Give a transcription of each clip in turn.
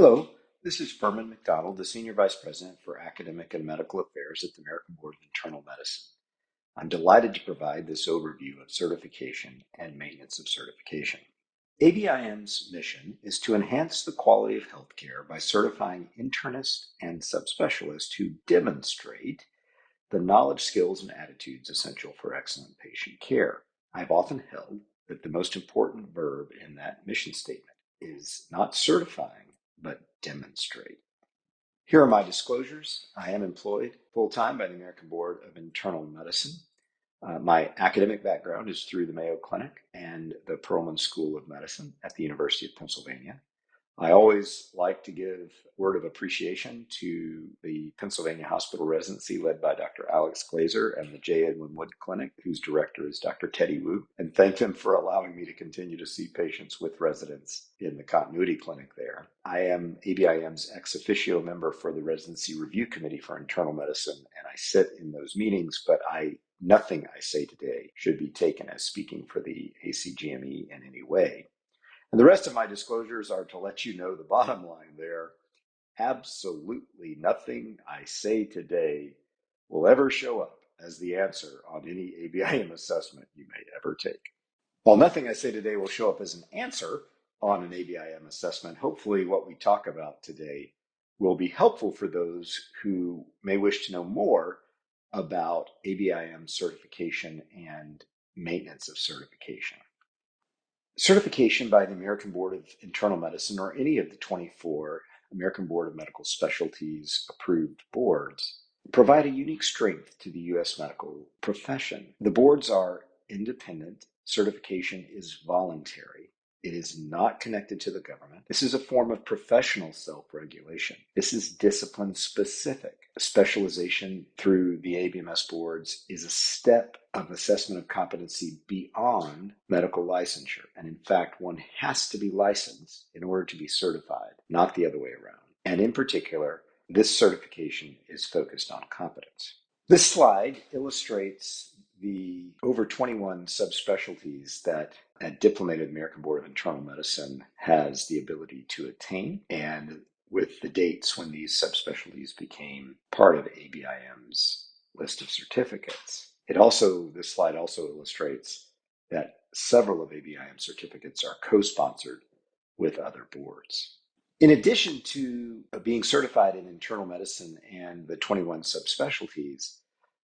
Hello, this is Furman McDonald, the Senior Vice President for Academic and Medical Affairs at the American Board of Internal Medicine. I'm delighted to provide this overview of certification and maintenance of certification. ABIM's mission is to enhance the quality of healthcare by certifying internists and subspecialists who demonstrate the knowledge, skills, and attitudes essential for excellent patient care. I've often held that the most important verb in that mission statement is not certifying, but demonstrate. Here are my disclosures. I am employed full-time by the American Board of Internal Medicine. My academic background is through the Mayo Clinic and the Perelman School of Medicine at the University of Pennsylvania. I always like to give a word of appreciation to the Pennsylvania Hospital Residency led by Dr. Alex Glazer and the J. Edwin Wood Clinic, whose director is Dr. Teddy Wu, and thank them for allowing me to continue to see patients with residents in the continuity clinic there. I am ABIM's ex officio member for the Residency Review Committee for Internal Medicine, and I sit in those meetings, but nothing I say today should be taken as speaking for the ACGME in any way. And the rest of my disclosures are to let you know the bottom line there. Absolutely nothing I say today will ever show up as the answer on any ABIM assessment you may ever take. While nothing I say today will show up as an answer on an ABIM assessment, hopefully what we talk about today will be helpful for those who may wish to know more about ABIM certification and maintenance of certification. Certification by the American Board of Internal Medicine or any of the 24 American Board of Medical Specialties approved boards provide a unique strength to the U.S. medical profession. The boards are independent. Certification is voluntary. It is not connected to the government. This is a form of professional self-regulation. This is discipline specific. Specialization through the ABMS boards is a step of assessment of competency beyond medical licensure. And in fact, one has to be licensed in order to be certified, not the other way around. And in particular, this certification is focused on competence. This slide illustrates the over 21 subspecialties that a diplomated American Board of Internal Medicine has the ability to attain, and with the dates when these subspecialties became part of ABIM's list of certificates. This slide also illustrates that several of ABIM certificates are co-sponsored with other boards. In addition to being certified in internal medicine and the 21 subspecialties,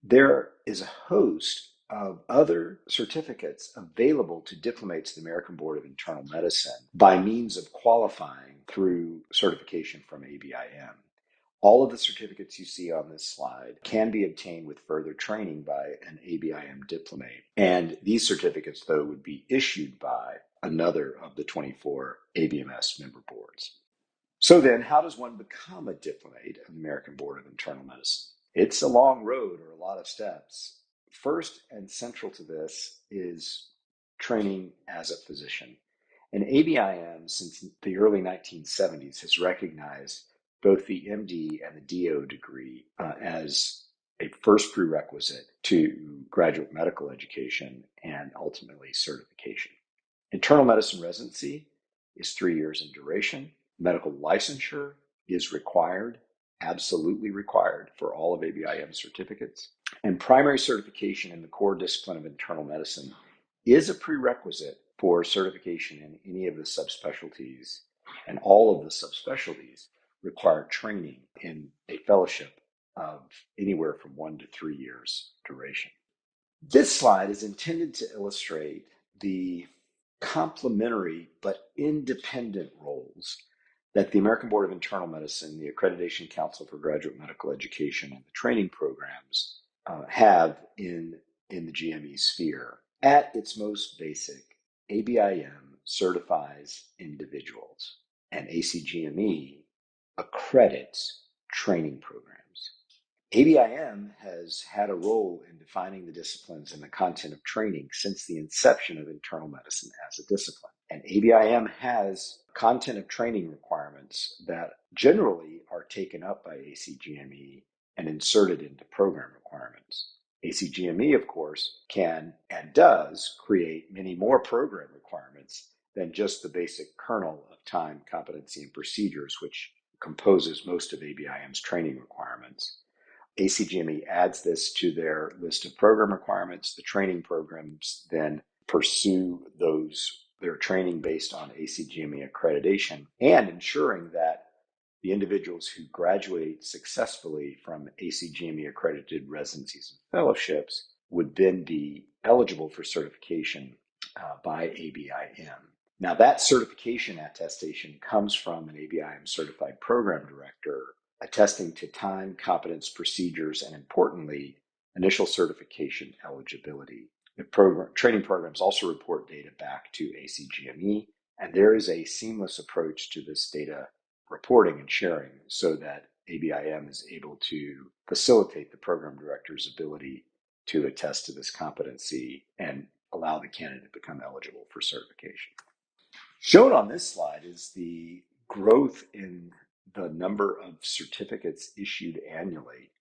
there is a host of other certificates available to diplomates of the American Board of Internal Medicine by means of qualifying through certification from ABIM. All of the certificates you see on this slide can be obtained with further training by an ABIM diplomate. And these certificates, though, would be issued by another of the 24 ABMS member boards. So then, how does one become a diplomate of the American Board of Internal Medicine? It's a long road or a lot of steps. First and central to this is training as a physician. And ABIM, since the early 1970s, has recognized both the MD and the DO degree as a first prerequisite to graduate medical education and ultimately certification. Internal medicine residency is 3 years in duration. Medical licensure is required, absolutely required for all of ABIM certificates. And primary certification in the core discipline of internal medicine is a prerequisite for certification in any of the subspecialties, and all of the subspecialties require training in a fellowship of anywhere from 1 to 3 years duration. This slide is intended to illustrate the complementary but independent roles that the American Board of Internal Medicine, the Accreditation Council for Graduate Medical Education, and the training programs have in the GME sphere. At its most basic, ABIM certifies individuals, and ACGME accredits training programs. ABIM has had a role in defining the disciplines and the content of training since the inception of internal medicine as a discipline. And ABIM has content of training requirements that generally are taken up by ACGME and inserted into program requirements. ACGME, of course, can and does create many more program requirements than just the basic kernel of time, competency, and procedures, which composes most of ABIM's training requirements. ACGME adds this to their list of program requirements. The training programs then pursue their training based on ACGME accreditation and ensuring that the individuals who graduate successfully from ACGME accredited residencies and fellowships would then be eligible for certification by ABIM. Now, that certification attestation comes from an ABIM certified program director attesting to time, competence, procedures, and importantly, initial certification eligibility. The training programs also report data back to ACGME, and there is a seamless approach to this data reporting and sharing so that ABIM is able to facilitate the program director's ability to attest to this competency and allow the candidate to become eligible for certification. Shown on this slide is the growth in the number of certificates issued annually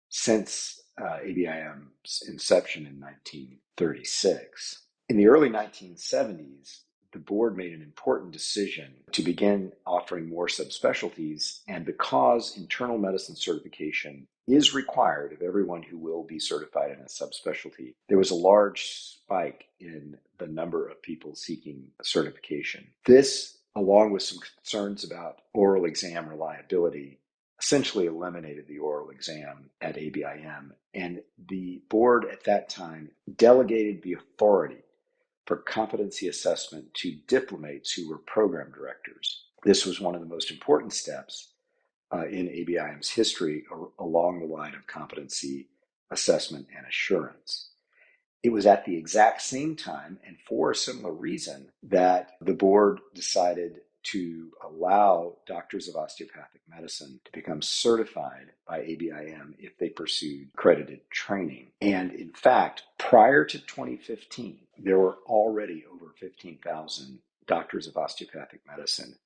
since ABIM's inception in 1936. In the early 1970s, the board made an important decision to begin offering more subspecialties, and because internal medicine certification is required of everyone who will be certified in a subspecialty, there was a large spike in the number of people seeking certification. This, along with some concerns about oral exam reliability, essentially eliminated the oral exam at ABIM, and the board at that time delegated the authority for competency assessment to diplomates who were program directors. This was one of the most important steps in ABIM's history along the line of competency assessment and assurance. It was at the exact same time and for a similar reason that the board decided to allow doctors of osteopathic medicine to become certified by ABIM if they pursued accredited training. And in fact, prior to 2015, there were already over 15,000 doctors of osteopathic medicine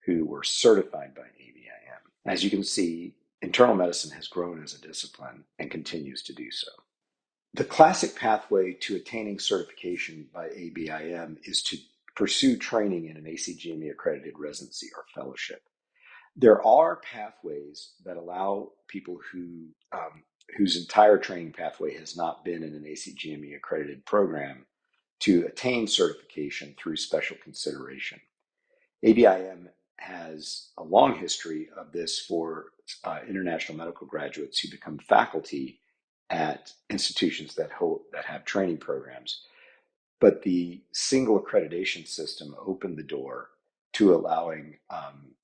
who were certified by ABIM. As you can see, internal medicine has grown as a discipline and continues to do so. The classic pathway to attaining certification by ABIM is to pursue training in an ACGME accredited residency or fellowship. There are pathways that allow people whose entire training pathway has not been in an ACGME accredited program to attain certification through special consideration. ABIM has a long history of this for international medical graduates who become faculty at institutions that have training programs. But the single accreditation system opened the door to allowing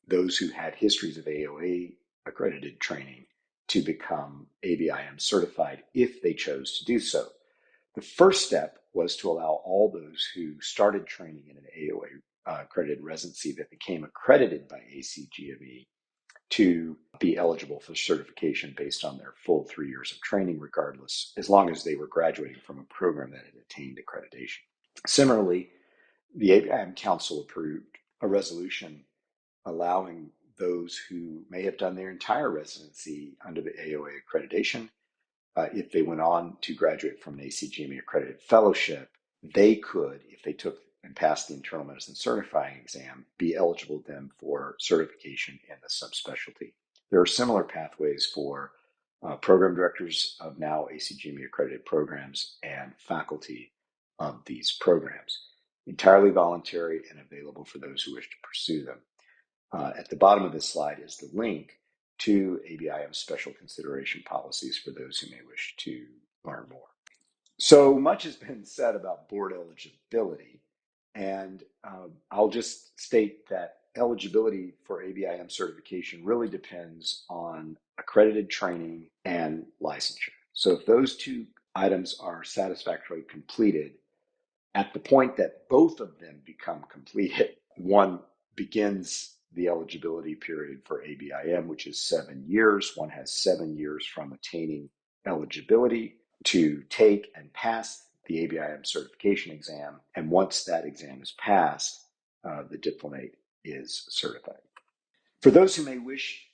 those who had histories of AOA accredited training to become ABIM certified if they chose to do so. The first step was to allow all those who started training in an AOA accredited residency that became accredited by ACGME to be eligible for certification based on their full 3 years of training, regardless, as long as they were graduating from a program that had attained accreditation. Similarly, the ABIM Council approved a resolution allowing those who may have done their entire residency under the AOA accreditation, if they went on to graduate from an ACGME accredited fellowship, they could, if they took and passed the internal medicine certifying exam, be eligible then for certification in the subspecialty. There are similar pathways for program directors of now ACGME accredited programs and faculty of these programs, entirely voluntary and available for those who wish to pursue them. At the bottom of this slide is the link to ABIM special consideration policies for those who may wish to learn more. So much has been said about board eligibility, and I'll just state that eligibility for ABIM certification really depends on accredited training and licensure. So if those two items are satisfactorily completed, at the point that both of them become completed, one begins the eligibility period for ABIM, which is 7 years. One has 7 years from attaining eligibility to take and pass the ABIM certification exam. And once that exam is passed, the diplomate is certified. For those who may wish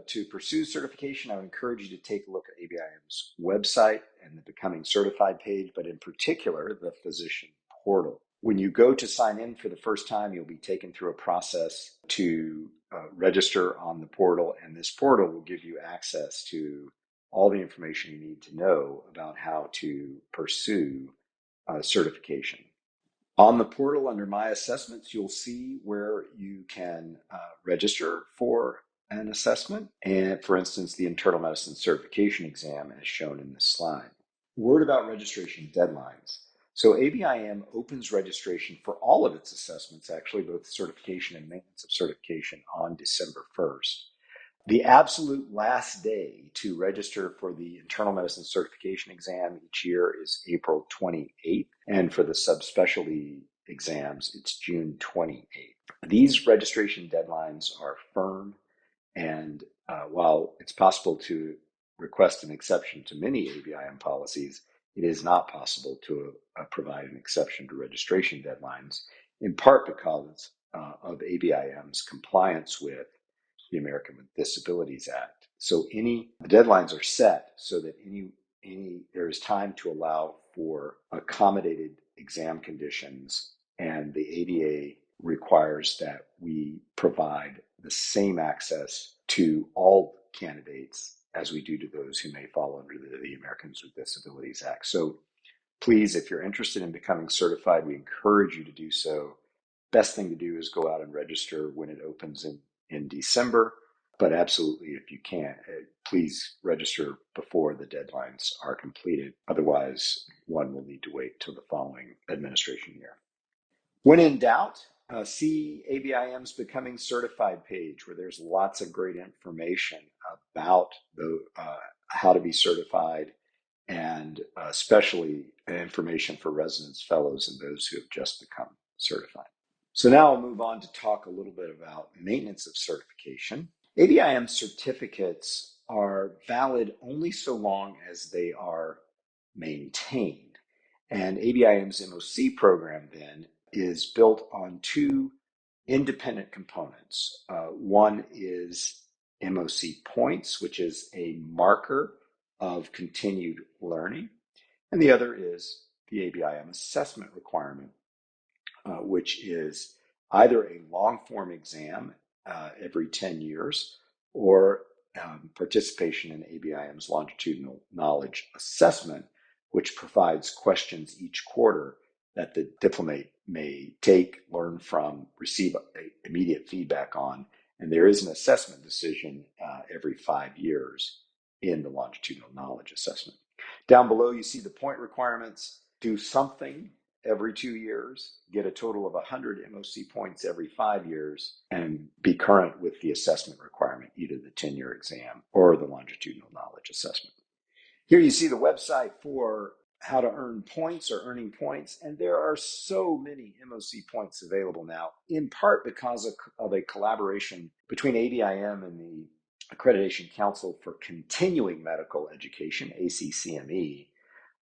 to pursue certification, I would encourage you to take a look at ABIM's website and the Becoming Certified page, but in particular, the physician portal. When you go to sign in for the first time, you'll be taken through a process to register on the portal, and this portal will give you access to all the information you need to know about how to pursue certification. On the portal under My Assessments, you'll see where you can register for an assessment, and for instance, the internal medicine certification exam as shown in this slide. Word about registration deadlines. So ABIM opens registration for all of its assessments, actually both certification and maintenance of certification, on December 1st. The absolute last day to register for the internal medicine certification exam each year is April 28th, and for the subspecialty exams, it's June 28th. These registration deadlines are firm, and while it's possible to request an exception to many ABIM policies, it is not possible to provide an exception to registration deadlines, in part because of ABIM's compliance with the American with Disabilities Act. So the deadlines are set so that there is time to allow for accommodated exam conditions, and the ADA requires that we provide the same access to all candidates as we do to those who may fall under the Americans with Disabilities Act. So please, if you're interested in becoming certified, we encourage you to do so. Best thing to do is go out and register when it opens in December, but absolutely, if you can, please register before the deadlines are completed. Otherwise, one will need to wait till the following administration year. When in doubt, see ABIM's Becoming Certified page, where there's lots of great information about how to be certified, and especially information for residents, fellows, and those who have just become certified. So now I'll move on to talk a little bit about maintenance of certification. ABIM certificates are valid only so long as they are maintained. And ABIM's MOC program then is built on two independent components. One is MOC points, which is a marker of continued learning, and the other is the ABIM assessment requirement, which is either a long form exam every 10 years or participation in ABIM's longitudinal knowledge assessment, which provides questions each quarter that the diplomate may take, learn from, receive immediate feedback on. And there is an assessment decision every 5 years in the longitudinal knowledge assessment. Down below, you see the point requirements. Do something every 2 years, get a total of 100 MOC points every 5 years, and be current with the assessment requirement, either the 10-year exam or the longitudinal knowledge assessment. Here you see the website for how to earn points or earning points, and there are so many MOC points available now, in part because of a collaboration between ABIM and the Accreditation Council for Continuing Medical Education, ACCME.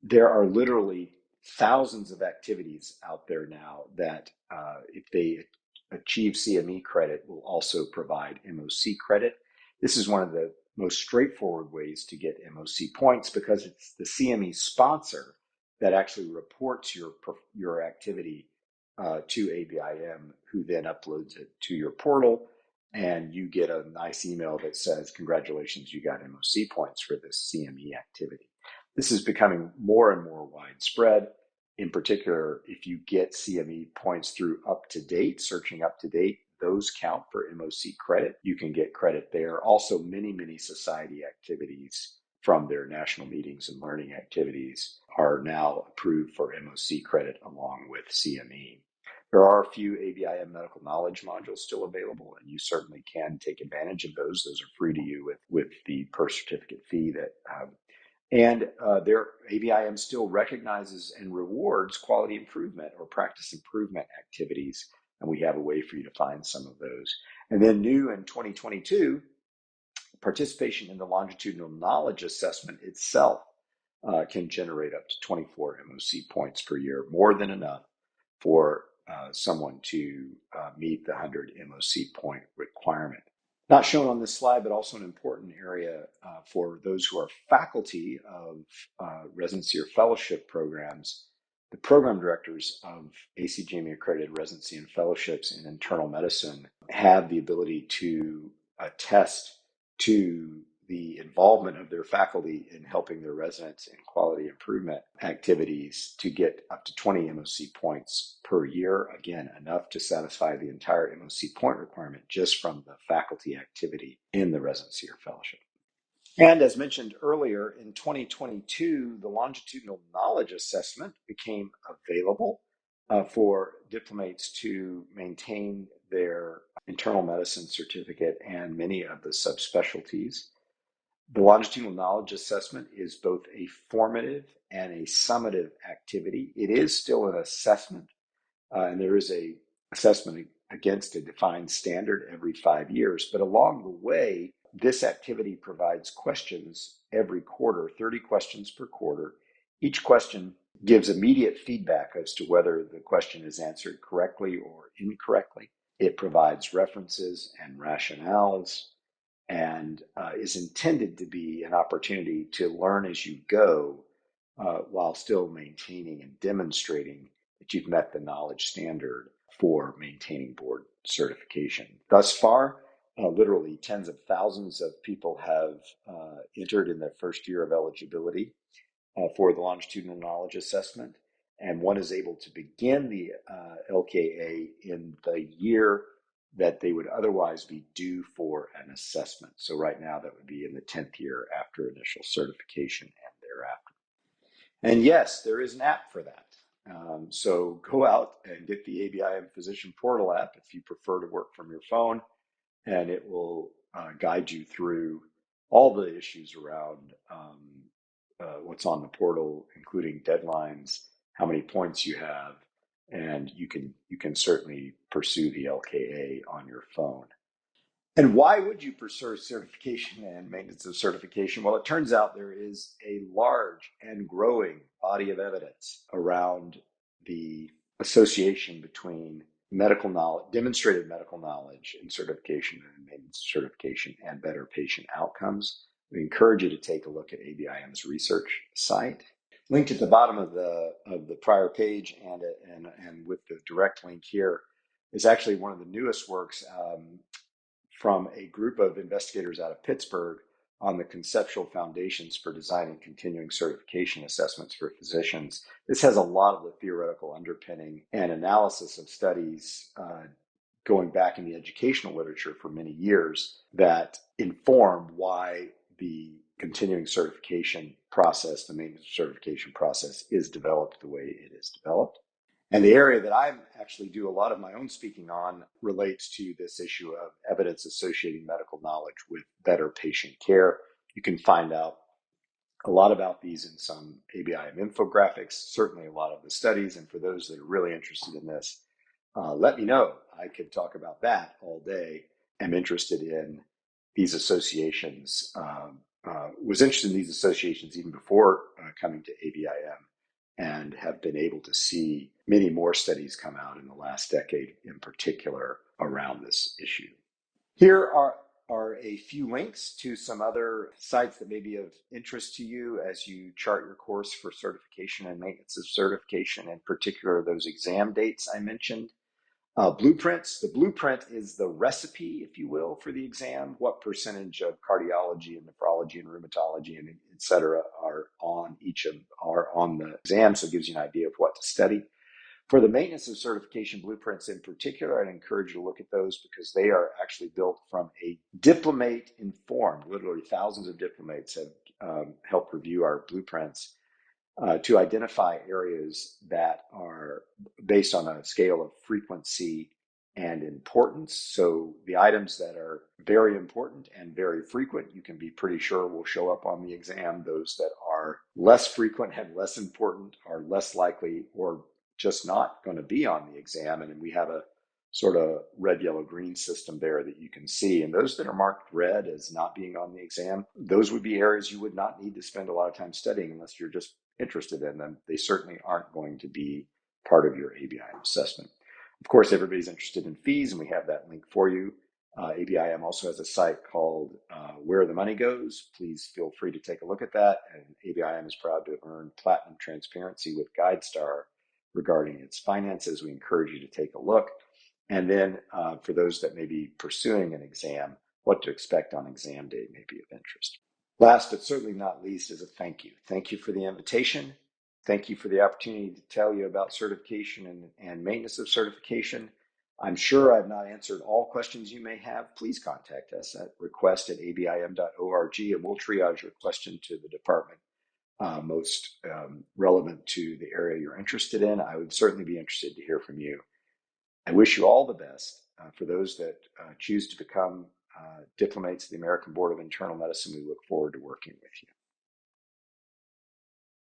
There are literally thousands of activities out there now that, if they achieve CME credit, will also provide MOC credit. This is one of the most straightforward ways to get MOC points because it's the CME sponsor that actually reports your activity to ABIM, who then uploads it to your portal, and you get a nice email that says, congratulations, you got MOC points for this CME activity. This is becoming more and more widespread. In particular, if you get CME points through UpToDate, searching UpToDate, those count for MOC credit. You can get credit there. Also, many society activities from their national meetings and learning activities are now approved for MOC credit along with CME. There are a few ABIM medical knowledge modules still available, and you certainly can take advantage of those. Those are free to you with the per certificate fee that their ABIM still recognizes and rewards quality improvement or practice improvement activities, and we have a way for you to find some of those. And then new in 2022, participation in the longitudinal knowledge assessment itself can generate up to 24 MOC points per year, more than enough for someone to meet the 100 MOC point requirement. Not shown on this slide, but also an important area for those who are faculty of residency or fellowship programs. The program directors of ACGME accredited residency and fellowships in internal medicine have the ability to attest to the involvement of their faculty in helping their residents in quality improvement activities to get up to 20 MOC points per year. Again, enough to satisfy the entire MOC point requirement just from the faculty activity in the residency or fellowship. And as mentioned earlier, in 2022, the longitudinal knowledge assessment became available for diplomates to maintain their internal medicine certificate and many of the subspecialties. The longitudinal knowledge assessment is both a formative and a summative activity. It is still an assessment, and there is a assessment against a defined standard every 5 years. But along the way, this activity provides questions every quarter, 30 questions per quarter. Each question gives immediate feedback as to whether the question is answered correctly or incorrectly. It provides references and rationales and is intended to be an opportunity to learn as you go while still maintaining and demonstrating that you've met the knowledge standard for maintaining board certification. Thus far, literally tens of thousands of people have entered in their first year of eligibility for the longitudinal knowledge assessment, and one is able to begin the LKA in the year that they would otherwise be due for an assessment. So right now that would be in the 10th year after initial certification and thereafter. And yes, there is an app for that. So go out and get the ABIM Physician Portal app if you prefer to work from your phone, and it will guide you through all the issues around what's on the portal, including deadlines, how many points you have, and you can certainly pursue the LKA on your phone. And why would you pursue certification and maintenance of certification? Well, it turns out there is a large and growing body of evidence around the association between medical knowledge, demonstrated medical knowledge in certification and maintenance certification, and better patient outcomes. We encourage you to take a look at ABIM's research site. Linked at the bottom of the prior page and with the direct link here is actually one of the newest works from a group of investigators out of Pittsburgh on the conceptual foundations for designing continuing certification assessments for physicians. This has a lot of the theoretical underpinning and analysis of studies going back in the educational literature for many years that inform why the continuing certification process, the maintenance certification process, is developed the way it is developed. And the area that I actually do a lot of my own speaking on relates to this issue of evidence associating medical knowledge with better patient care. You can find out a lot about these in some ABIM infographics, certainly a lot of the studies. And for those that are really interested in this, let me know. I could talk about that all day. I'm interested in these associations, was interested in these associations even before coming to ABIM, and have been able to see many more studies come out in the last decade in particular around this issue. Here are a few links to some other sites that may be of interest to you as you chart your course for certification and maintenance of certification, in particular those exam dates I mentioned. Blueprints. The blueprint is the recipe, if you will, for the exam. What percentage of cardiology and nephrology and rheumatology and et cetera are on the exam, so it gives you an idea of what to study. For the maintenance of certification blueprints in particular, I'd encourage you to look at those because they are actually built from a diplomate informed, literally thousands of diplomates have helped review our blueprints to identify areas that are based on a scale of frequency and importance. So the items that are very important and very frequent, you can be pretty sure will show up on the exam. Those that are less frequent and less important are less likely or just not going to be on the exam. And we have a sort of red, yellow, green system there that you can see. And those that are marked red as not being on the exam, those would be areas you would not need to spend a lot of time studying unless you're just interested in them. They certainly aren't going to be part of your ABIM assessment. Of course, everybody's interested in fees, and we have that link for you. ABIM also has a site called Where the Money Goes. Please feel free to take a look at that. And ABIM is proud to earn platinum transparency with GuideStar regarding its finances. We encourage you to take a look. And then for those that may be pursuing an exam, what to expect on exam day may be of interest. Last but certainly not least is a thank you. Thank you for the invitation. Thank you for the opportunity to tell you about certification and maintenance of certification. I'm sure I've not answered all questions you may have. Please contact us at request@abim.org and we'll triage your question to the department most relevant to the area you're interested in. I would certainly be interested to hear from you. I wish you all the best. For those that choose to become diplomates of the American Board of Internal Medicine, we look forward to working with you.